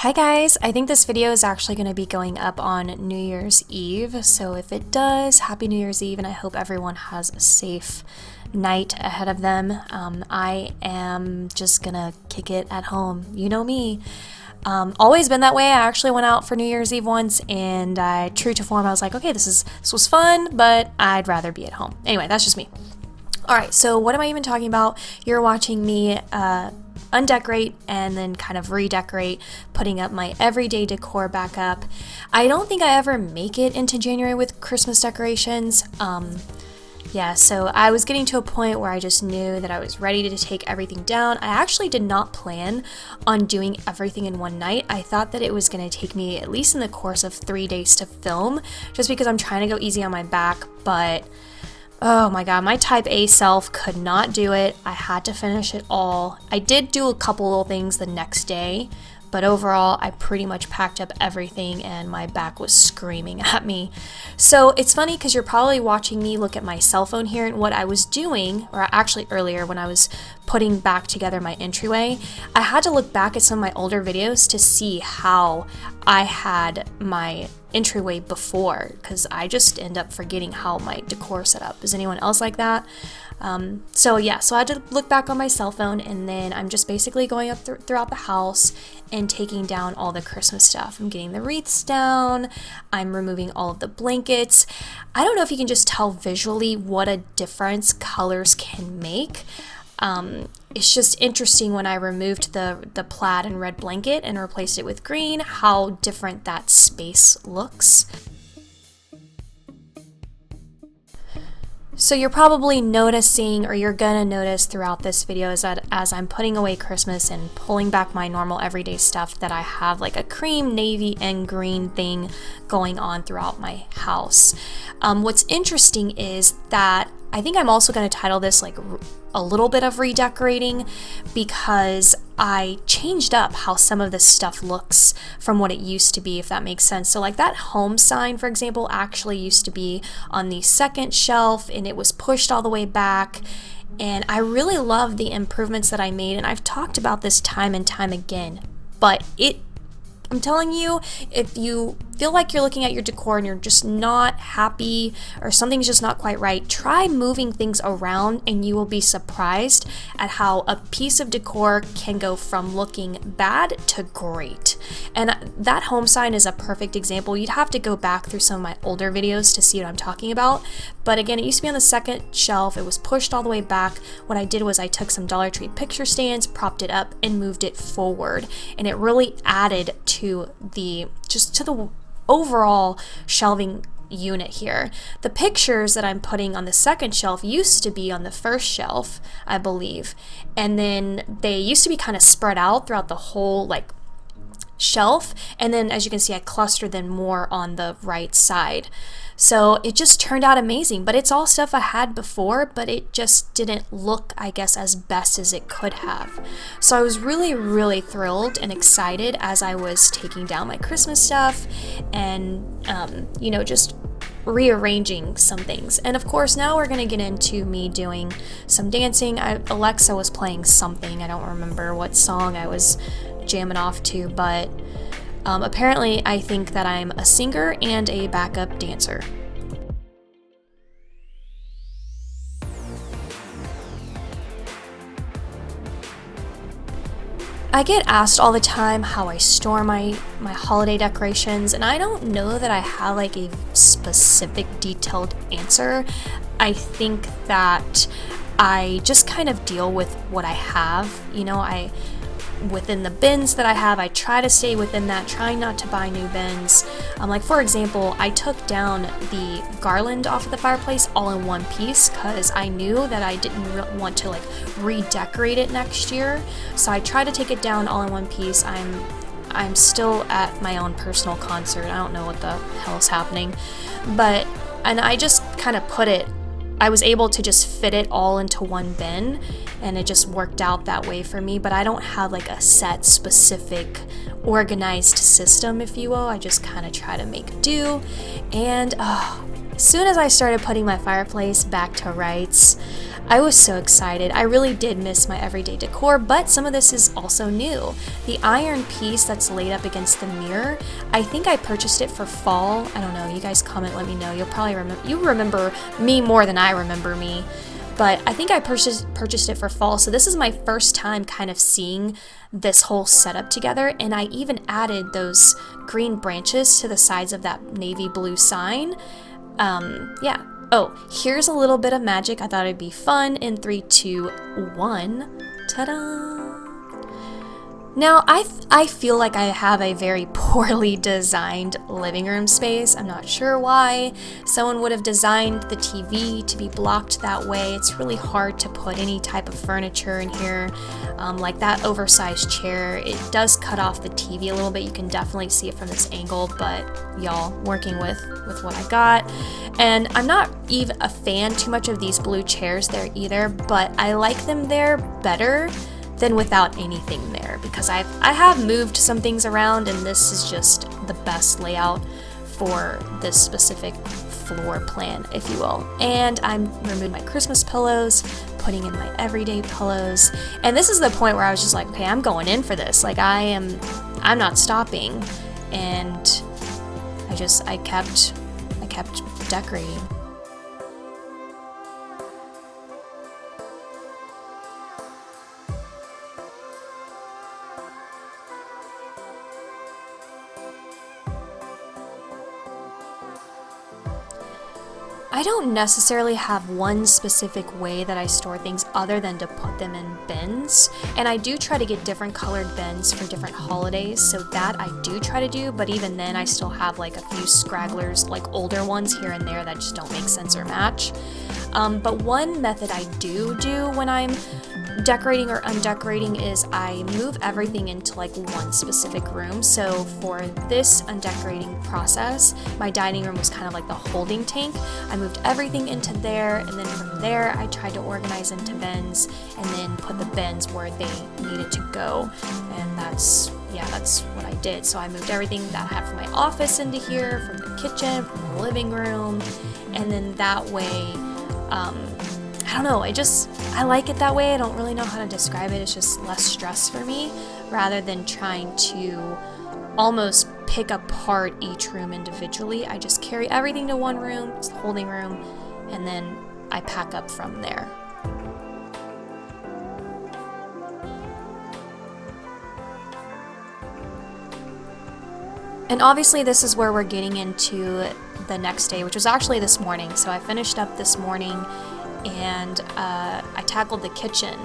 Hi guys, I think this video is actually going to be going up on New Year's Eve, so if it does, Happy New Year's Eve, and I hope everyone has a safe night ahead of them. I am just gonna kick it at home. You know me. Always been that way. I actually went out for New Year's Eve once, and true to form, I was like, okay, this was fun, but I'd rather be at home. Anyway, that's just me. Alright, so what am I even talking about? You're watching me undecorate and then kind of redecorate, putting up my everyday decor back up. I don't think I ever make it into January with Christmas decorations. Yeah, so I was getting to a point where I just knew that I was ready to take everything down. I actually did not plan on doing everything in one night. I thought that it was going to take me at least in the course of 3 days to film, just because I'm trying to go easy on my back, but oh my god, my type A self could not do it. I had to finish it all. I did do a couple little things the next day, but overall I pretty much packed up everything and my back was screaming at me. So it's funny because you're probably watching me look at my cell phone here, and what I was doing, or actually earlier when I was putting back together my entryway, I had to look back at some of my older videos to see how I had my entryway before, because I just end up forgetting how my decor set up. Is anyone else like that? So I had to look back on my cell phone, and then I'm just basically going up throughout the house and taking down all the Christmas stuff. I'm getting the wreaths down, I'm removing all of the blankets. I don't know if you can just tell visually what a difference colors can make. It's just interesting when I removed the plaid and red blanket and replaced it with green, how different that space looks. So you're probably noticing, or you're gonna notice throughout this video, is that as I'm putting away Christmas and pulling back my normal everyday stuff, that I have like a cream, navy, and green thing going on throughout my house. What's interesting is that I think I'm also going to title this like a little bit of redecorating, because I changed up how some of this stuff looks from what it used to be, if that makes sense. So like that home sign, for example, actually used to be on the second shelf and it was pushed all the way back. And I really love the improvements that I made, and I've talked about this time and time again, but I'm telling you, if you feel like you're looking at your decor and you're just not happy or something's just not quite right, try moving things around and you will be surprised at how a piece of decor can go from looking bad to great. And that home sign is a perfect example. You'd have to go back through some of my older videos to see what I'm talking about. But again, it used to be on the second shelf. It was pushed all the way back. What I did was I took some Dollar Tree picture stands, propped it up, and moved it forward. And it really added to the overall shelving unit here. The pictures that I'm putting on the second shelf used to be on the first shelf, I believe. And then they used to be kind of spread out throughout the whole shelf. And then as you can see, I clustered them more on the right side. So it just turned out amazing, but it's all stuff I had before, but it just didn't look, I guess, as best as it could have. So I was really, really thrilled and excited as I was taking down my Christmas stuff and, just rearranging some things. And of course, now we're gonna get into me doing some dancing. Alexa was playing something. I don't remember what song I was jamming off to, but apparently I think that I'm a singer and a backup dancer. I get asked all the time how I store my holiday decorations, and I don't know that I have like a specific detailed answer. I think that I just kind of deal with what I have. Within the bins that I have, I try to stay within that, trying not to buy new bins. For example, I took down the garland off of the fireplace all in one piece because I knew that I didn't want to redecorate it next year. So I tried to take it down all in one piece. I'm still at my own personal concert. I don't know what the hell is happening, and I just kind of I was able to just fit it all into one bin, and it just worked out that way for me. But I don't have a set, specific, organized system, if you will. I just kind of try to make do, and As soon as I started putting my fireplace back to rights, I was so excited. I really did miss my everyday decor, but some of this is also new. The iron piece that's laid up against the mirror, I think I purchased it for fall. I don't know, you guys comment, let me know. You'll probably remember me more than I remember me. But I think I purchased it for fall, so this is my first time kind of seeing this whole setup together, and I even added those green branches to the sides of that navy blue sign. Yeah. Oh, here's a little bit of magic. I thought it'd be fun. In 3, 2, 1. Ta-da! Now, I feel like I have a very poorly designed living room space. I'm not sure why. Someone would have designed the TV to be blocked that way. It's really hard to put any type of furniture in here. Like that oversized chair, it does cut off the TV a little bit. You can definitely see it from this angle, but y'all, working with what I got. And I'm not even a fan too much of these blue chairs there either, but I like them there better than without anything there, because I have moved some things around, and this is just the best layout for this specific floor plan, if you will. And I'm removing my Christmas pillows, putting in my everyday pillows, and this is the point where I was just like, okay, I'm going in for this. Like I'm not stopping, and I kept decorating. I don't necessarily have one specific way that I store things other than to put them in bins, and I do try to get different colored bins for different holidays, so that I do try to do, but even then I still have like a few scragglers, like older ones here and there that just don't make sense or match. But one method I do when I'm decorating or undecorating is I move everything into like one specific room. So for this undecorating process, my dining room was kind of like the holding tank. I moved everything into there, and then from there I tried to organize into bins and then put the bins where they needed to go, and that's what I did. So I moved everything that I have from my office into here, from the kitchen, from the living room, and then that way I don't know, I like it that way. I don't really know how to describe it. It's just less stress for me rather than trying to almost pick apart each room individually. I just carry everything to one room, it's the holding room, and then I pack up from there. And obviously this is where we're getting into the next day, which was actually this morning. So I finished up this morning, and I tackled the kitchen.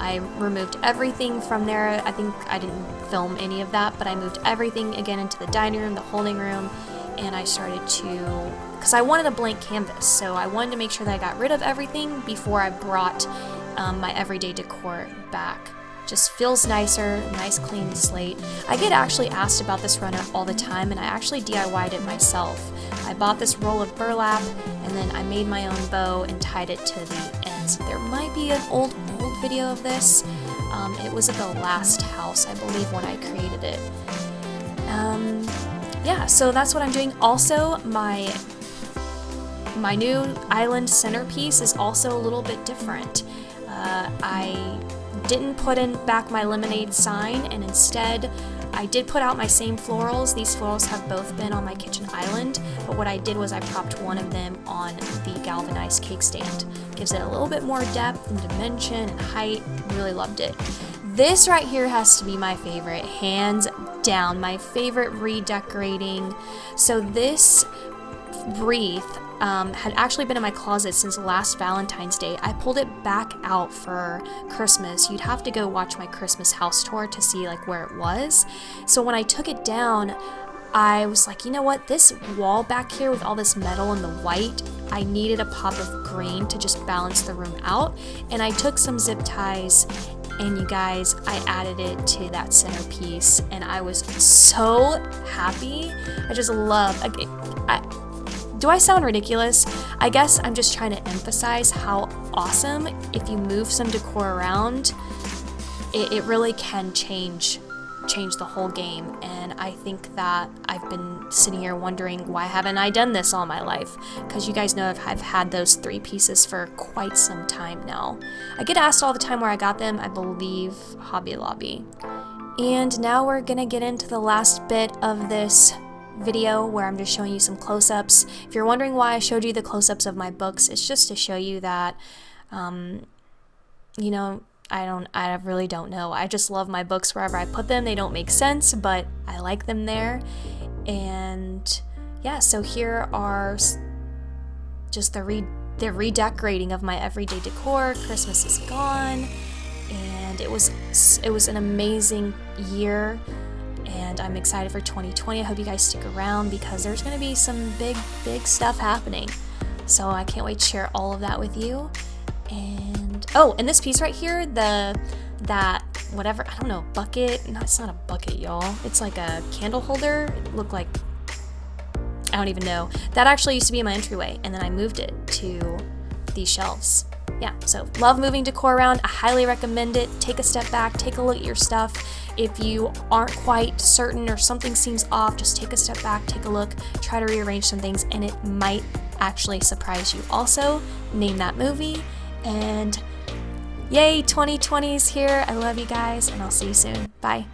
I removed everything from there. I think I didn't film any of that, but I moved everything again into the dining room, the holding room, and I started to, because I wanted a blank canvas, so I wanted to make sure that I got rid of everything before I brought my everyday decor back. Just feels nicer, nice clean slate. I get actually asked about this runner all the time, and I actually DIY'd it myself. I bought this roll of burlap, and then I made my own bow and tied it to the ends. There might be an old video of this. It was at the last house, I believe, when I created it. Yeah, so that's what I'm doing. Also, my new island centerpiece is also a little bit different. I didn't put back my lemonade sign, and instead I did put out my same florals. These florals have both been on my kitchen island, but what I did was I propped one of them on the galvanized cake stand. Gives it a little bit more depth and dimension and height. Really loved it. This right here has to be my favorite, hands down, my favorite redecorating. So this wreath had actually been in my closet since last Valentine's Day. I pulled it back out for Christmas. You'd have to go watch my Christmas house tour to see like where it was. So when I took it down, I was like, you know what, this wall back here with all this metal and the white, I needed a pop of green to just balance the room out. And I took some zip ties, and you guys, I added it to that centerpiece, and I was so happy. I just love, do I sound ridiculous? I guess I'm just trying to emphasize how awesome, if you move some decor around, it really can change changed the whole game. And I think that I've been sitting here wondering, why haven't I done this all my life? Because you guys know I've had those 3 pieces for quite some time now. I get asked all the time where I got them. I believe Hobby Lobby. And now we're gonna get into the last bit of this video where I'm just showing you some close-ups. If you're wondering why I showed you the close-ups of my books, it's just to show you that, you know, I really don't know. I just love my books wherever I put them. They don't make sense, but I like them there. And yeah, so here are just the redecorating of my everyday decor. Christmas is gone, and it was an amazing year, and I'm excited for 2020. I hope you guys stick around because there's going to be some big stuff happening. So I can't wait to share all of that with you. And oh, and this piece right here, that whatever, I don't know, bucket. No, it's not a bucket, y'all. It's like a candle holder. It looked like, I don't even know. That actually used to be in my entryway, and then I moved it to these shelves. Yeah, so love moving decor around. I highly recommend it. Take a step back, take a look at your stuff. If you aren't quite certain or something seems off, just take a step back, take a look, try to rearrange some things, and it might actually surprise you. Also, name that movie. And yay, 2020 is here. I love you guys, and I'll see you soon. Bye.